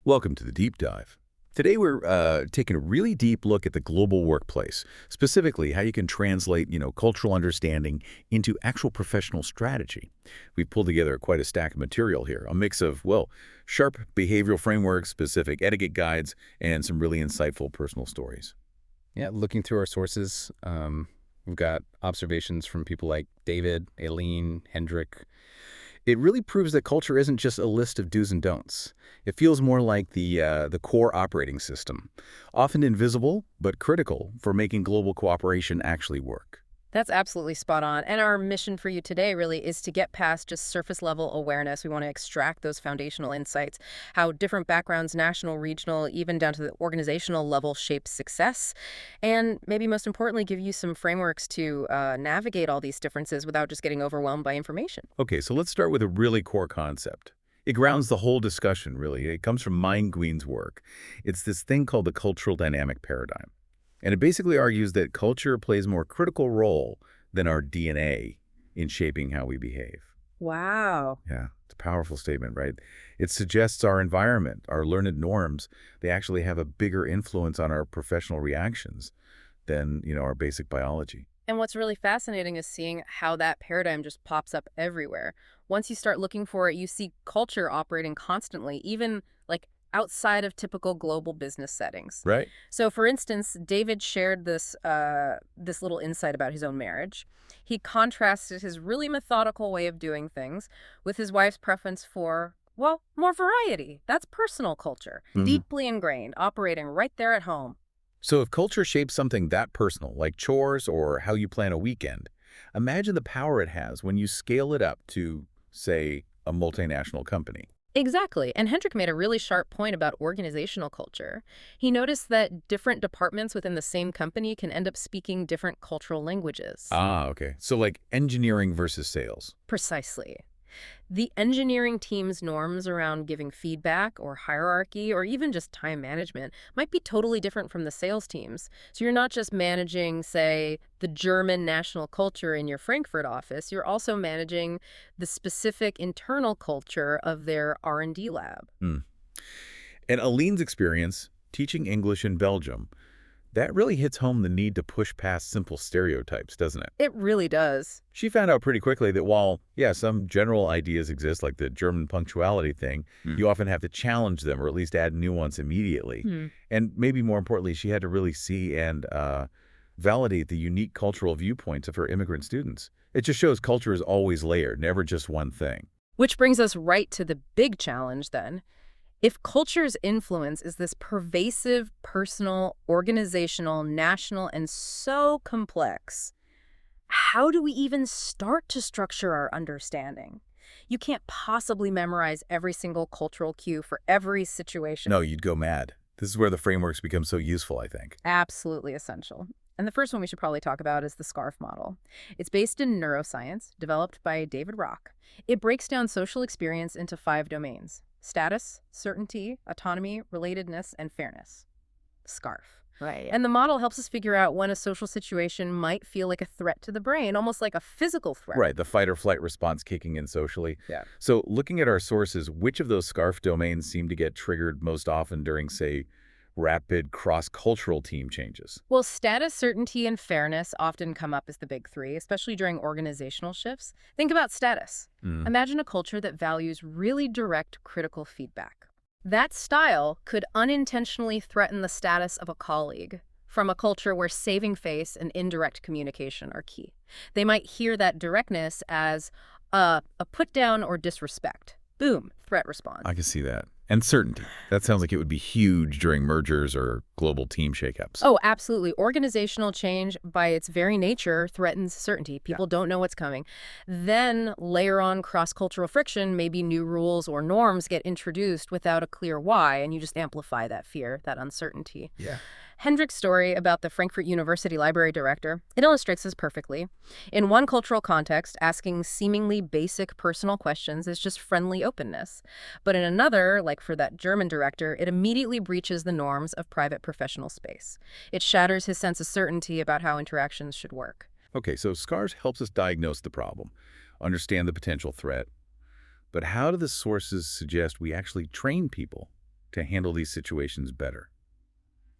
Welcome to the Deep Dive. Today we're taking a really deep look at the global workplace, specifically how you can translate, cultural understanding into actual professional strategy. We've pulled together quite a stack of material here, a mix of, sharp behavioral frameworks, specific etiquette guides, and some really insightful personal stories. Yeah, looking through our sources, we've got observations from people like David, Aileen, Hendrik. It really proves that culture isn't just a list of do's and don'ts. It feels more like the core operating system, often invisible but critical for making global cooperation actually work. That's absolutely spot on. And our mission for you today really is to get past just surface level awareness. We want to extract those foundational insights, how different backgrounds, national, regional, even down to the organizational level shape success. And maybe most importantly, give you some frameworks to navigate all these differences without just getting overwhelmed by information. Okay, so let's start with a really core concept. It grounds the whole discussion, really. It comes from Mind work. It's this thing called the cultural dynamic paradigm. And it basically argues that culture plays a more critical role than our DNA in shaping how we behave. Wow. Yeah, it's a powerful statement, right? It suggests our environment, our learned norms, they actually have a bigger influence on our professional reactions than, our basic biology. And what's really fascinating is seeing how that paradigm just pops up everywhere. Once you start looking for it, you see culture operating constantly, even like outside of typical global business settings. Right. So, for instance, David shared this little insight about his own marriage. He contrasted his really methodical way of doing things with his wife's preference for, well, more variety. That's personal culture, deeply ingrained, operating right there at home. So if culture shapes something that personal, like chores or how you plan a weekend, imagine the power it has when you scale it up to, say, a multinational company. Exactly. And Hendrik made a really sharp point about organizational culture. He noticed that different departments within the same company can end up speaking different cultural languages. Ah, okay. So like engineering versus sales. Precisely. The engineering team's norms around giving feedback or hierarchy or even just time management might be totally different from the sales teams. So you're not just managing, say, the German national culture in your Frankfurt office, you're also managing the specific internal culture of their R&D lab. Hmm. And Aline's experience teaching English in Belgium, that really hits home the need to push past simple stereotypes, doesn't it? It really does. She found out pretty quickly that while, some general ideas exist, like the German punctuality thing, you often have to challenge them or at least add nuance immediately. And maybe more importantly, she had to really see and validate the unique cultural viewpoints of her immigrant students. It just shows culture is always layered, never just one thing. Which brings us right to the big challenge then. If culture's influence is this pervasive, personal, organizational, national, and so complex, how do we even start to structure our understanding? You can't possibly memorize every single cultural cue for every situation. No, you'd go mad. This is where the frameworks become so useful, I think. Absolutely essential. And the first one we should probably talk about is the SCARF model. It's based in neuroscience, developed by David Rock. It breaks down social experience into 5 domains: status, certainty, autonomy, relatedness, and fairness. SCARF. Right. And the model helps us figure out when a social situation might feel like a threat to the brain, almost like a physical threat. Right, the fight or flight response kicking in socially. Yeah. So looking at our sources, which of those SCARF domains seem to get triggered most often during, say, rapid cross-cultural team changes? Well, status, certainty, and fairness often come up as the big 3, especially during organizational shifts. Think about status. Imagine a culture that values really direct, critical feedback. That style could unintentionally threaten the status of a colleague from a culture where saving face and indirect communication are key. They might hear that directness as a put-down or disrespect. Boom, threat response. I can see that. And certainty. That sounds like it would be huge during mergers or global team shakeups. Oh, absolutely. Organizational change, by its very nature, threatens certainty. People don't know what's coming. Then layer on cross-cultural friction, maybe new rules or norms get introduced without a clear why, and you just amplify that fear, that uncertainty. Yeah. Hendrik's story about the Frankfurt University library director, it illustrates this perfectly. In one cultural context, asking seemingly basic personal questions is just friendly openness. But in another, like for that German director, it immediately breaches the norms of private professional space. It shatters his sense of certainty about how interactions should work. Okay, so SCARS helps us diagnose the problem, understand the potential threat. But how do the sources suggest we actually train people to handle these situations better?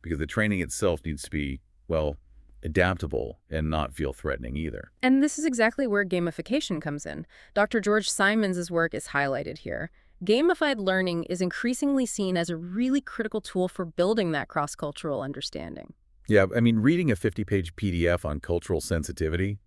Because the training itself needs to be, well, adaptable and not feel threatening either. And this is exactly where gamification comes in. Dr. George Simons's work is highlighted here. Gamified learning is increasingly seen as a really critical tool for building that cross-cultural understanding. Yeah, I mean, reading a 50-page PDF on cultural sensitivity,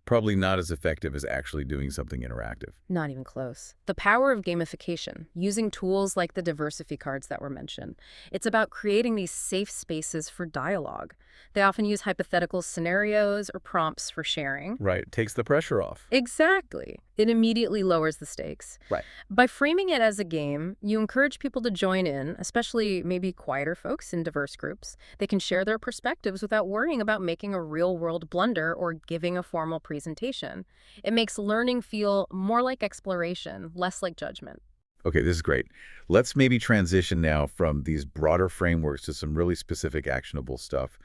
probably not as effective as actually doing something interactive. Not even close. The power of gamification, using tools like the diversophy cards that were mentioned, it's about creating these safe spaces for dialogue. They often use hypothetical scenarios or prompts for sharing. Right, it takes the pressure off. Exactly. It immediately lowers the stakes. Right. By framing it as a game, you encourage people to join in, especially maybe quieter folks in diverse groups. They can share their perspectives without worrying about making a real-world blunder or giving a formal presentation. It makes learning feel more like exploration, less like judgment. Okay, this is great. Let's maybe transition now from these broader frameworks to some really specific actionable stuff.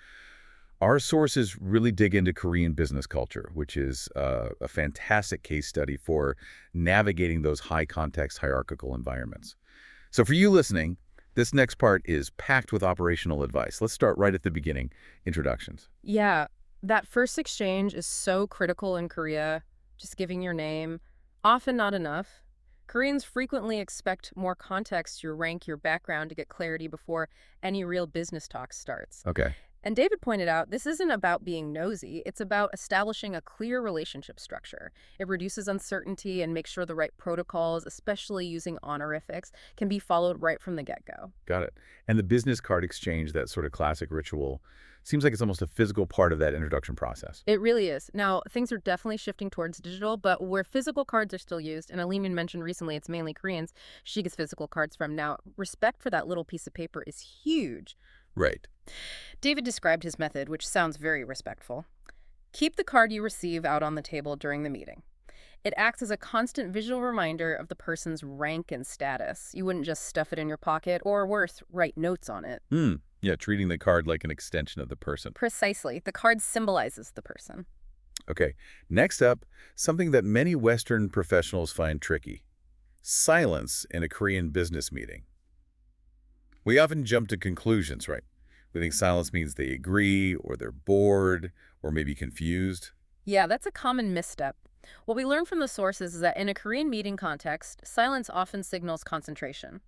Our sources really dig into Korean business culture, which is a fantastic case study for navigating those high-context hierarchical environments. So for you listening, this next part is packed with operational advice. Let's start right at the beginning, introductions. Yeah, that first exchange is so critical in Korea. Just giving your name, often not enough. Koreans frequently expect more context, your rank, your background to get clarity before any real business talk starts. Okay. And David pointed out this isn't about being nosy, it's about establishing a clear relationship structure. It reduces uncertainty and makes sure the right protocols, especially using honorifics, can be followed right from the get-go. Got it. And the business card exchange, that sort of classic ritual, seems like it's almost a physical part of that introduction process. It really is. Now, things are definitely shifting towards digital, but where physical cards are still used, and Aline mentioned recently it's mainly Koreans she gets physical cards from. Now, respect for that little piece of paper is huge. Right. David described his method, which sounds very respectful. Keep the card you receive out on the table during the meeting. It acts as a constant visual reminder of the person's rank and status. You wouldn't just stuff it in your pocket, or worse, write notes on it. Yeah, treating the card like an extension of the person. Precisely. The card symbolizes the person. Okay, next up, something that many Western professionals find tricky. Silence in a Korean business meeting. We often jump to conclusions, right? We think silence means they agree, or they're bored, or maybe confused. Yeah, that's a common misstep. What we learn from the sources is that in a Korean meeting context, silence often signals concentration,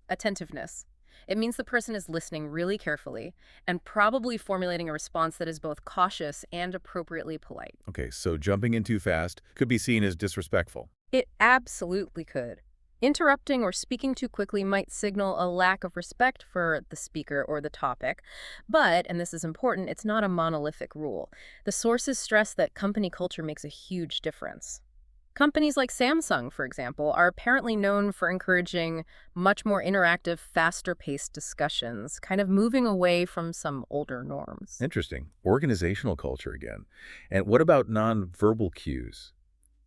attentiveness. It means the person is listening really carefully and probably formulating a response that is both cautious and appropriately polite. Okay, so jumping in too fast could be seen as disrespectful. It absolutely could. Interrupting or speaking too quickly might signal a lack of respect for the speaker or the topic. But, and this is important, it's not a monolithic rule. The sources stress that company culture makes a huge difference. Companies like Samsung, for example, are apparently known for encouraging much more interactive, faster-paced discussions, kind of moving away from some older norms. Interesting. Organizational culture again. And what about nonverbal cues?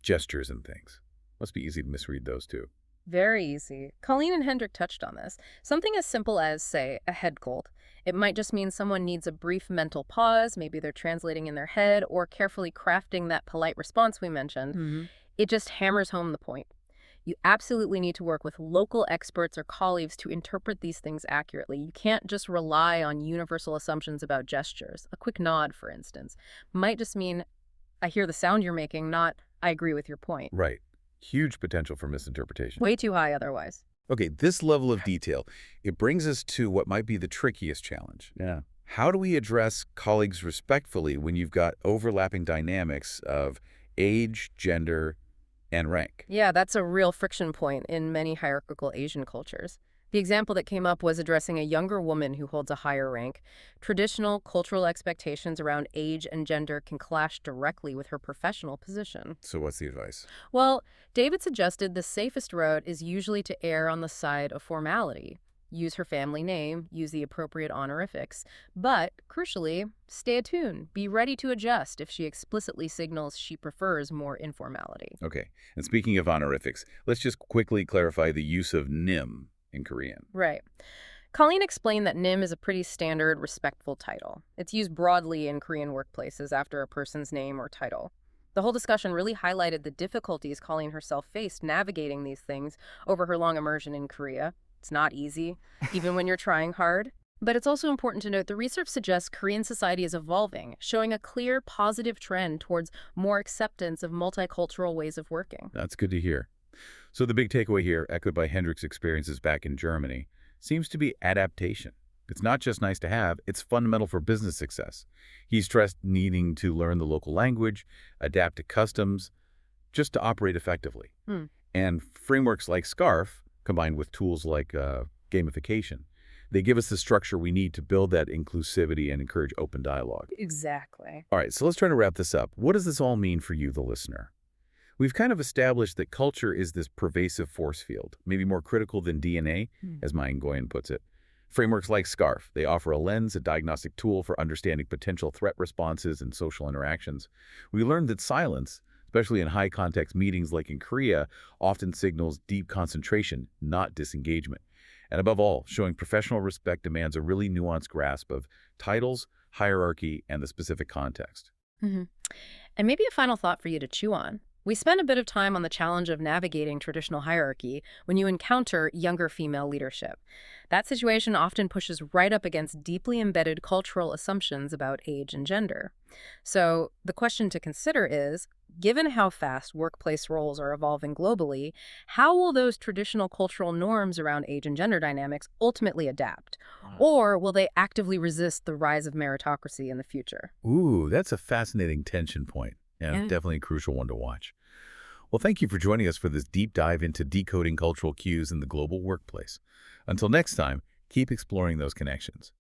Gestures and things. Must be easy to misread those too. Very easy. Colleen and Hendrik touched on this. Something as simple as, say, a head cold. It might just mean someone needs a brief mental pause, maybe they're translating in their head or carefully crafting that polite response we mentioned. It just hammers home the point. You absolutely need to work with local experts or colleagues to interpret these things accurately. You can't just rely on universal assumptions about gestures. A quick nod, for instance, might just mean, I hear the sound you're making, not, I agree with your point. Right. Huge potential for misinterpretation. Way too high otherwise. Okay, this level of detail, it brings us to what might be the trickiest challenge. Yeah. How do we address colleagues respectfully when you've got overlapping dynamics of age, gender, and rank? Yeah, that's a real friction point in many hierarchical Asian cultures. The example that came up was addressing a younger woman who holds a higher rank. Traditional cultural expectations around age and gender can clash directly with her professional position. So what's the advice? Well, David suggested the safest route is usually to err on the side of formality. Use her family name, use the appropriate honorifics, but, crucially, stay attuned. Be ready to adjust if she explicitly signals she prefers more informality. Okay, and speaking of honorifics, let's just quickly clarify the use of nim in Korean. Right. Colleen explained that nim is a pretty standard, respectful title. It's used broadly in Korean workplaces after a person's name or title. The whole discussion really highlighted the difficulties Colleen herself faced navigating these things over her long immersion in Korea. It's not easy, even when you're trying hard. But it's also important to note the research suggests Korean society is evolving, showing a clear positive trend towards more acceptance of multicultural ways of working. That's good to hear. So the big takeaway here, echoed by Hendrik's experiences back in Germany, seems to be adaptation. It's not just nice to have, it's fundamental for business success. He stressed needing to learn the local language, adapt to customs, just to operate effectively. Hmm. And frameworks like SCARF, combined with tools like gamification, they give us the structure we need to build that inclusivity and encourage open dialogue. Exactly. All right, so let's try to wrap this up. What does this all mean for you, the listener? We've kind of established that culture is this pervasive force field, maybe more critical than DNA, as Mayan Goyen puts it. Frameworks like SCARF, they offer a lens, a diagnostic tool for understanding potential threat responses and social interactions. We learned that silence, especially in high-context meetings like in Korea, often signals deep concentration, not disengagement. And above all, showing professional respect demands a really nuanced grasp of titles, hierarchy, and the specific context. Hmm. And maybe a final thought for you to chew on. We spent a bit of time on the challenge of navigating traditional hierarchy when you encounter younger female leadership. That situation often pushes right up against deeply embedded cultural assumptions about age and gender. So the question to consider is, given how fast workplace roles are evolving globally, how will those traditional cultural norms around age and gender dynamics ultimately adapt? Or will they actively resist the rise of meritocracy in the future? Ooh, that's a fascinating tension point. Yeah, Yeah. definitely a crucial one to watch. Well, thank you for joining us for this deep dive into decoding cultural cues in the global workplace. Until next time, keep exploring those connections.